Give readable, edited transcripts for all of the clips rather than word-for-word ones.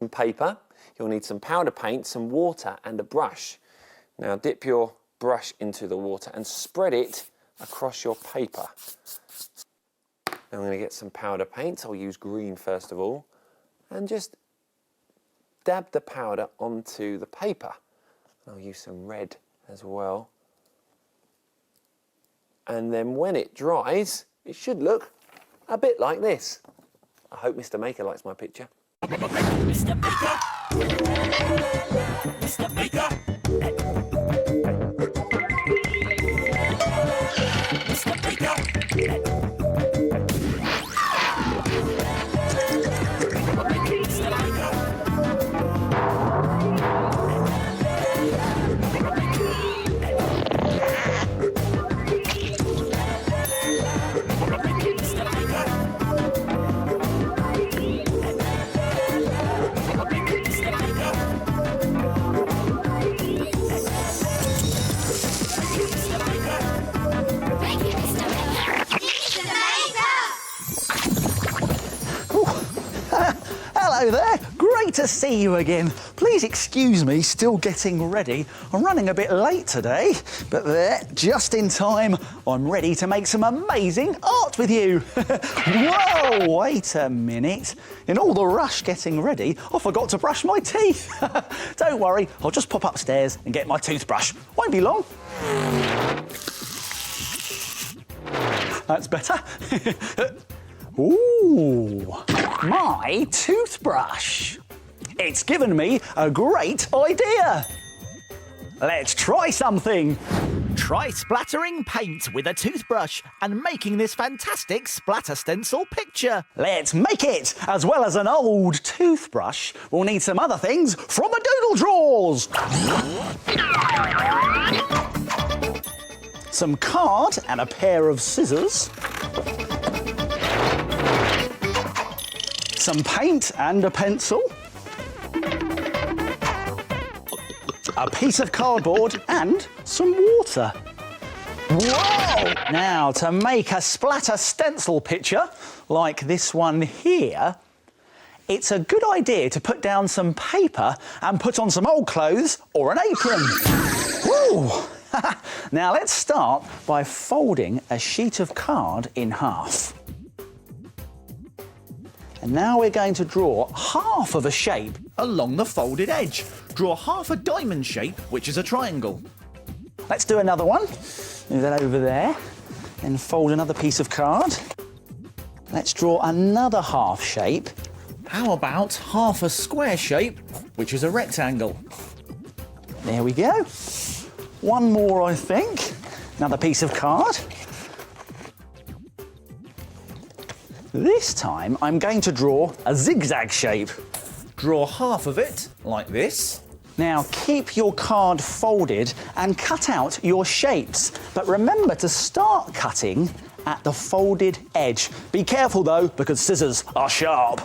Some paper, you'll need some powder paint, some water and a brush. Now dip your brush into the water and spread it across your paper. Now I'm going to get some powder paint. I'll use green first of all and just dab the powder onto the paper. I'll use some red as well. And then when it dries, it should look a bit like this. I hope Mr. Maker likes my picture. Mr. Maker! Mr. Maker! Mr. Maker! Hello there, great to see you again. Please excuse me, still getting ready. I'm running a bit late today, but there, just in time, I'm ready to make some amazing art with you. Whoa, wait a minute. In all the rush getting ready, I forgot to brush my teeth. Don't worry, I'll just pop upstairs and get my toothbrush. Won't be long. That's better. Ooh, my toothbrush. It's given me a great idea. Let's try something. Try splattering paint with a toothbrush and making this fantastic splatter stencil picture. Let's make it. As well as an old toothbrush, we'll need some other things from the doodle drawers. Some card and a pair of scissors. Some paint and a pencil. A piece of cardboard and some water. Whoa! Now, to make a splatter stencil picture, like this one here, it's a good idea to put down some paper and put on some old clothes or an apron. Woo! Now, let's start by folding a sheet of card in half. And now we're going to draw half of a shape along the folded edge. Draw half a diamond shape, which is a triangle. Let's do another one. Move that over there. Then fold another piece of card. Let's draw another half shape. How about half a square shape, which is a rectangle? There we go. One more, I think. Another piece of card. This time, I'm going to draw a zigzag shape. Draw half of it, like this. Now, keep your card folded and cut out your shapes. But remember to start cutting at the folded edge. Be careful, though, because scissors are sharp.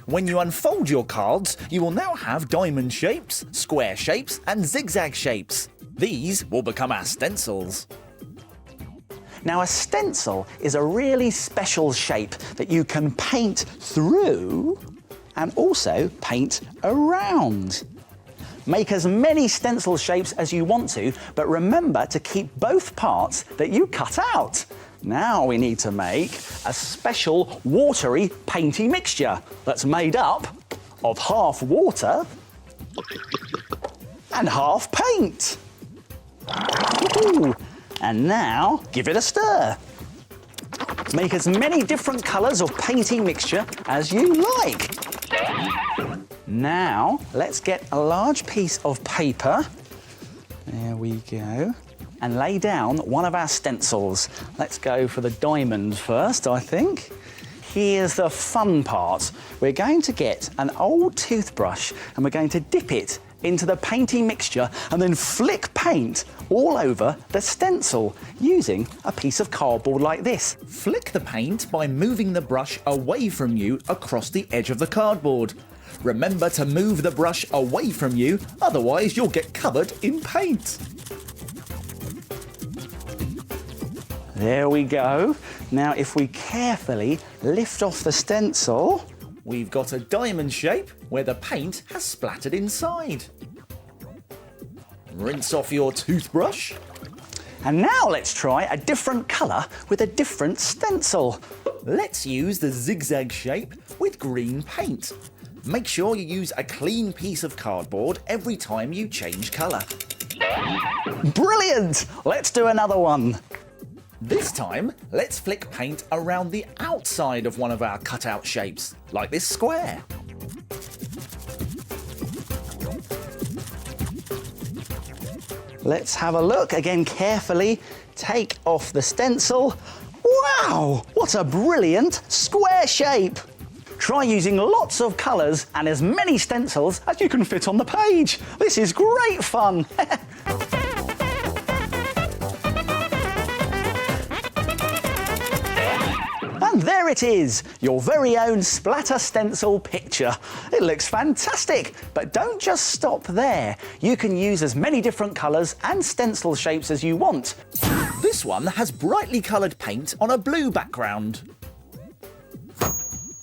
When you unfold your cards, you will now have diamond shapes, square shapes, and zigzag shapes. These will become our stencils. Now, a stencil is a really special shape that you can paint through and also paint around. Make as many stencil shapes as you want to, but remember to keep both parts that you cut out. Now we need to make a special watery painty mixture that's made up of half water and half paint. Ooh. And now give it a stir. Make as many different colours of painty mixture as you like. Now let's get a large piece of paper. There we go. And lay down one of our stencils. Let's go for the diamond first, I think. Here's the fun part. We're going to get an old toothbrush and we're going to dip it into the painty mixture and then flick paint all over the stencil using a piece of cardboard like this. Flick the paint by moving the brush away from you across the edge of the cardboard. Remember to move the brush away from you, otherwise you'll get covered in paint. There we go. Now, if we carefully lift off the stencil, We've got a diamond shape where the paint has splattered inside. Rinse off your toothbrush. and now let's try a different colour with a different stencil. Let's use the zigzag shape with green paint. Make sure you use a clean piece of cardboard every time you change colour. Brilliant! Let's do another one. This time, let's flick paint around the outside of one of our cutout shapes, like this square. Let's have a look again carefully. Take off the stencil. Wow, what a brilliant square shape. Try using lots of colours and as many stencils as you can fit on the page. This is great fun. And there it is, your very own Splatter stencil picture. It looks fantastic, but don't just stop there. You can use as many different colours and stencil shapes as you want. This one has brightly coloured paint on a blue background.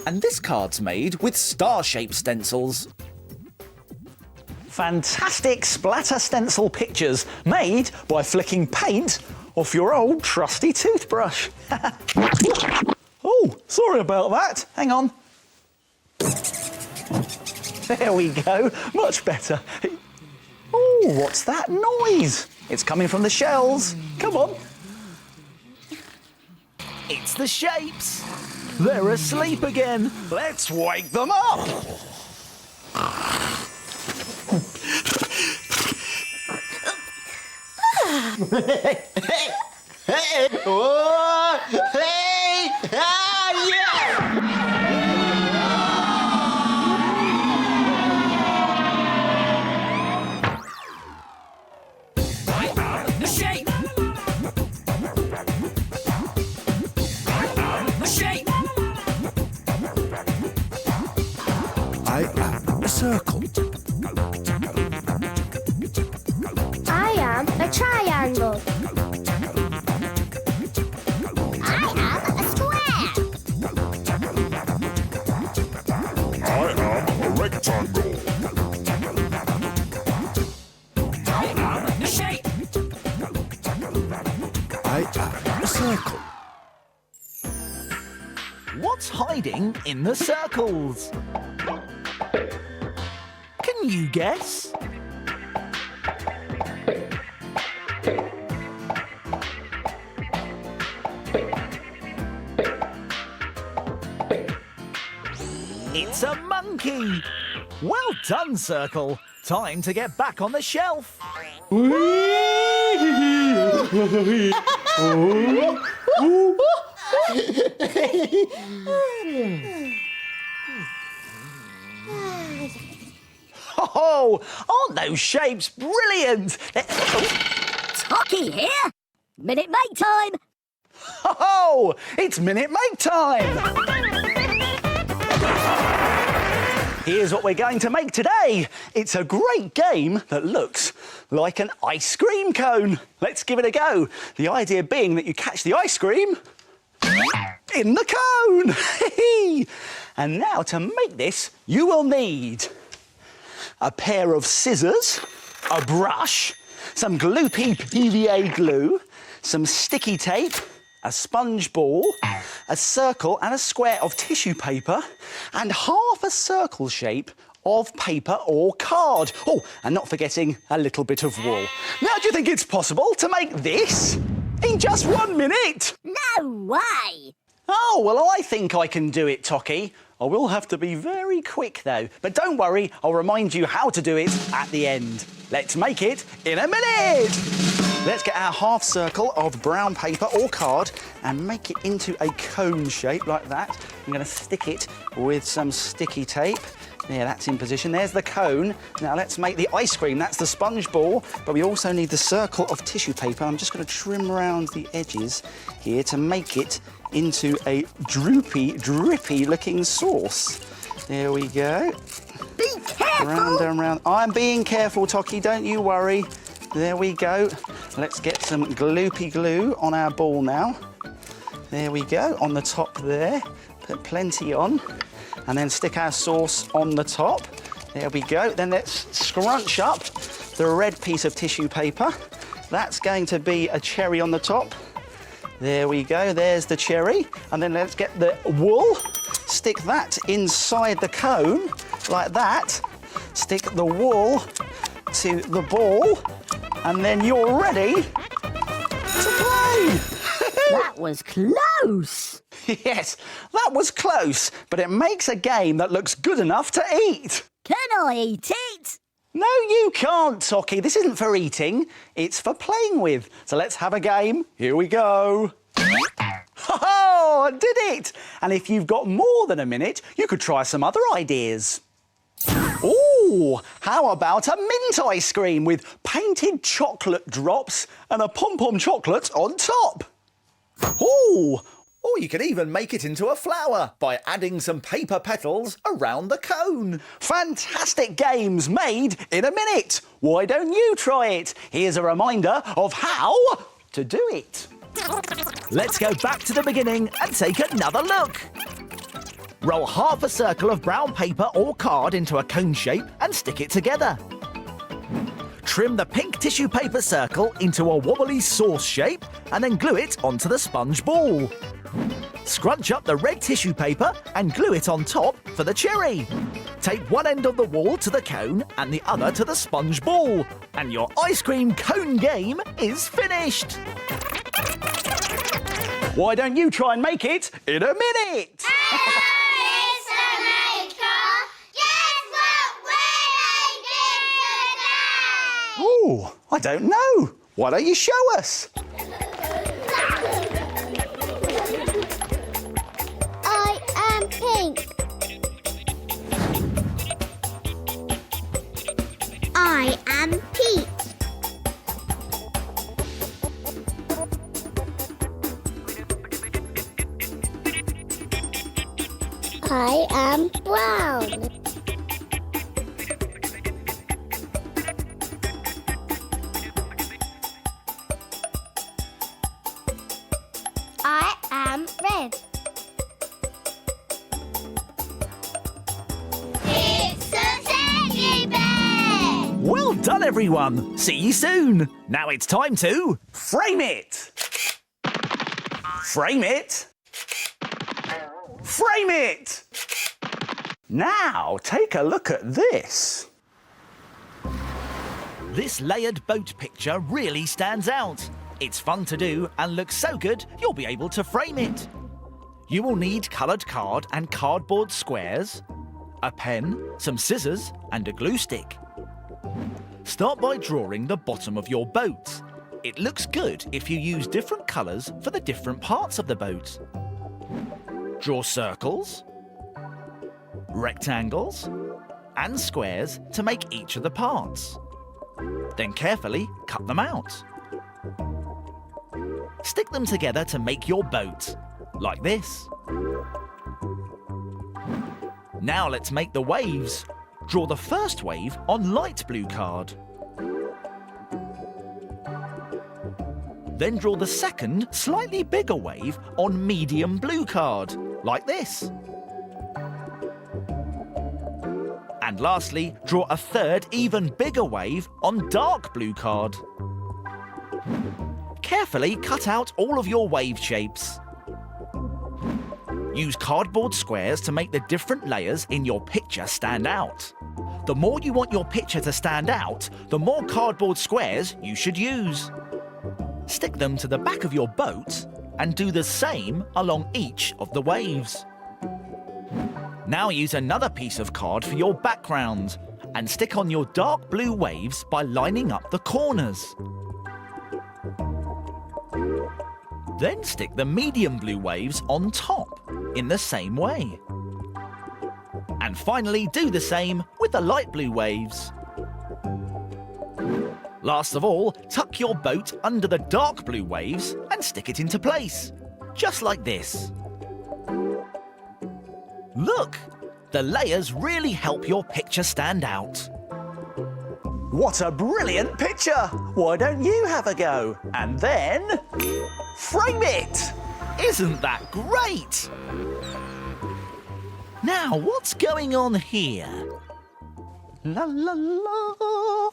And this card's made with star-shaped stencils. Fantastic Splatter stencil pictures made by flicking paint off your old trusty toothbrush. Oh, sorry about that. Hang on. There we go. Much better. Oh, what's that noise? It's coming from the shells. Come on. It's the shapes. They're asleep again. Let's wake them up. Circle. I am a triangle. I am a square. I am a rectangle. I am a shape. I am a circle. What's hiding in the circles? Can you guess? It's a monkey! Well done, Circle. Time to get back on the shelf. Oh, aren't those shapes brilliant? Tocky here. Minute Make time. Oh, it's Minute Make time! Here's what we're going to make today. It's a great game that looks like an ice cream cone. Let's give it a go. The idea being that you catch the ice cream in the cone. And now to make this, you will need a pair of scissors, a brush, some gloopy PVA glue, some sticky tape, a sponge ball, a circle and a square of tissue paper, and half a circle shape of paper or card. Oh, and not forgetting a little bit of wool. Now, do you think it's possible to make this in just 1 minute? No way. Oh, well, I think I can do it, Tocky. I will have to be very quick, though. But don't worry, I'll remind you how to do it at the end. Let's make it in a minute! Let's get our half circle of brown paper or card and make it into a cone shape like that. I'm going to stick it with some sticky tape. There, that's in position. There's the cone. Now let's make the ice cream. That's the sponge ball, but we also need the circle of tissue paper. I'm just going to trim around the edges here to make it into a droopy, drippy-looking sauce. There we go. Be careful. Round and round. I'm being careful, Tocky, don't you worry. There we go. Let's get some gloopy glue on our ball now. There we go, on the top there. Put plenty on. And then stick our sauce on the top. There we go. Then let's scrunch up the red piece of tissue paper. That's going to be a cherry on the top. There we go, there's the cherry. And then let's get the wool. Stick that inside the cone, like that. Stick the wool to the ball. And then you're ready to play. That was close. Yes, that was close, but it makes a game that looks good enough to eat. Can I eat it? No, you can't, Tocky. This isn't for eating, it's for playing with. So let's have a game. Here we go. Oh, I did it! And if you've got more than a minute, you could try some other ideas. Ooh, how about a mint ice cream with painted chocolate drops and a pom-pom chocolate on top? Ooh! Or you can even make it into a flower by adding some paper petals around the cone. Fantastic games made in a minute. Why don't you try it? Here's a reminder of how to do it. Let's go back to the beginning and take another look. Roll half a circle of brown paper or card into a cone shape and stick it together. Trim the pink tissue paper circle into a wobbly sauce shape and then glue it onto the sponge ball. Scrunch up the red tissue paper and glue it on top for the cherry. Tape one end of the wall to the cone and the other to the sponge ball. And your ice cream cone game is finished. Why don't you try and make it in a minute? Oh, I don't know. Why don't you show us? I am pink. I am Pete. I am brown. I am red. It's a teddy bear! Well done, everyone. See you soon. Now it's time to... Frame it! Frame it! Frame it! Now, take a look at this. This layered boat picture really stands out. It's fun to do and looks so good you'll be able to frame it. You will need coloured card and cardboard squares, a pen, some scissors and a glue stick. Start by drawing the bottom of your boat. It looks good if you use different colours for the different parts of the boat. Draw circles, rectangles and squares to make each of the parts. Then carefully cut them out. Stick them together to make your boat, like this. Now let's make the waves. Draw the first wave on light blue card. Then draw the second, slightly bigger wave on medium blue card, like this. And lastly, draw a third, even bigger wave on dark blue card. Carefully cut out all of your wave shapes. Use cardboard squares to make the different layers in your picture stand out. The more you want your picture to stand out, the more cardboard squares you should use. Stick them to the back of your boat and do the same along each of the waves. Now use another piece of card for your background and stick on your dark blue waves by lining up the corners. Then stick the medium blue waves on top in the same way. And finally do the same with the light blue waves. Last of all, tuck your boat under the dark blue waves and stick it into place, just like this. Look, the layers really help your picture stand out. What a brilliant picture! Why don't you have a go? And then frame it! Isn't that great? Now, what's going on here? La la la.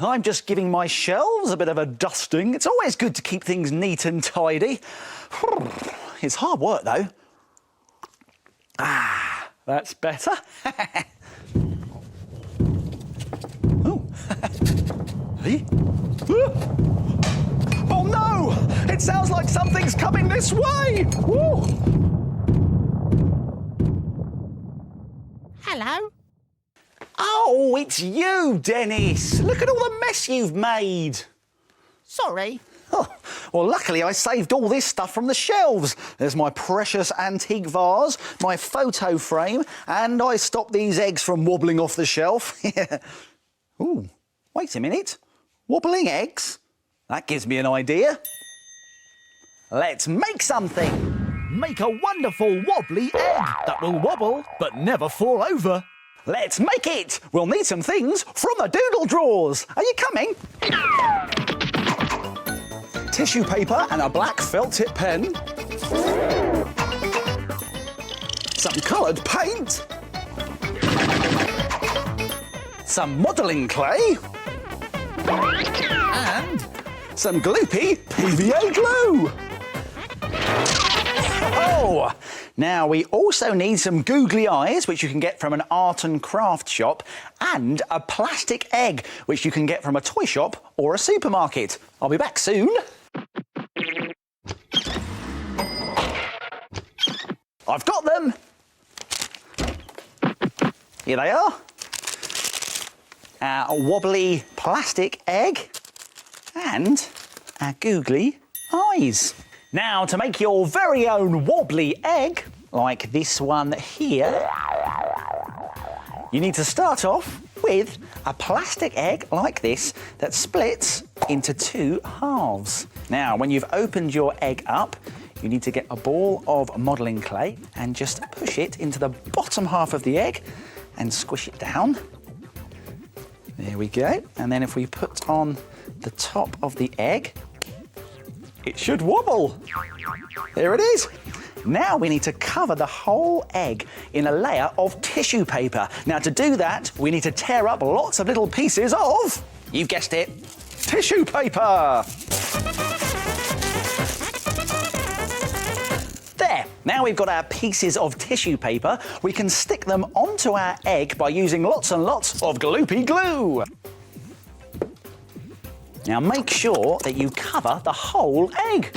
I'm just giving my shelves a bit of a dusting. It's always good to keep things neat and tidy. It's hard work though. That's better. Oh. Hey. Oh no! It sounds like something's coming this way! Woo. Hello? Oh, it's you, Dennis! Look at all the mess you've made! Sorry. Oh, well, luckily I saved all this stuff from the shelves. There's my precious antique vase, my photo frame, and I stopped these eggs from wobbling off the shelf. Ooh, wait a minute. Wobbling eggs? That gives me an idea. Let's make something. Make a wonderful wobbly egg that will wobble but never fall over. Let's make it. We'll need some things from the doodle drawers. Are you coming? Tissue paper and a black felt tip pen. Some coloured paint. Some modelling clay. And Some gloopy PVA glue. Oh, now we also need some googly eyes, which you can get from an art and craft shop, and a plastic egg, which you can get from a toy shop or a supermarket. I'll be back soon. I've got them. Here they are. A wobbly plastic egg and our googly eyes. Now, to make your very own wobbly egg, like this one here, you need to start off with a plastic egg like this that splits into 2 halves. Now, when you've opened your egg up, you need to get a ball of modelling clay and just push it into the bottom half of the egg and squish it down. There we go. And then if we put on the top of the egg, it should wobble. There it is. Now we need to cover the whole egg in a layer of tissue paper. Now to do that, we need to tear up lots of little pieces of, you've guessed it, tissue paper. There, now we've got our pieces of tissue paper, we can stick them onto our egg by using lots and lots of gloopy glue. Now make sure that you cover the whole egg.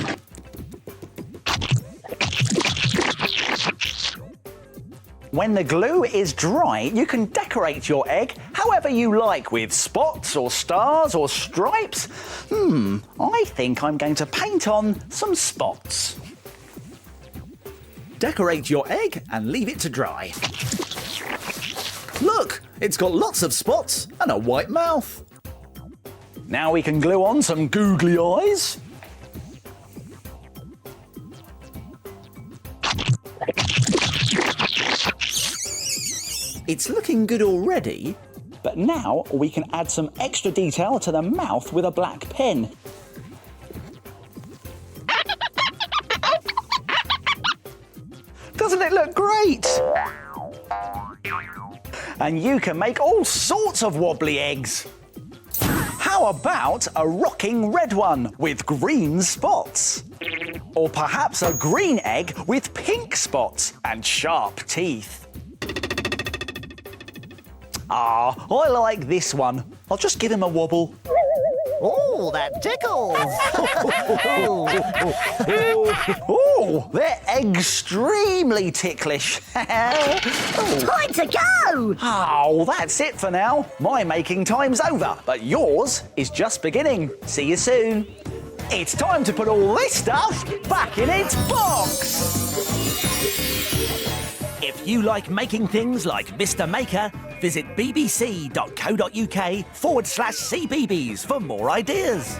When the glue is dry, you can decorate your egg however you like, with spots or stars or stripes. I think I'm going to paint on some spots. decorate your egg and leave it to dry. Look, it's got lots of spots and a white mouth. Now we can glue on some googly eyes. It's looking good already. But now we can add some extra detail to the mouth with a black pen. Doesn't it look great? And you can make all sorts of wobbly eggs. How about a rocking red one with green spots? Or perhaps a green egg with pink spots and sharp teeth. Ah, I like this one. I'll just give him a wobble. Oh, that tickles! Oh, they're extremely ticklish. Time to go! Oh, that's it for now. My making time's over, but yours is just beginning. See you soon. It's time to put all this stuff back in its box. If you like making things like Mr. Maker, visit bbc.co.uk/CBeebies for more ideas.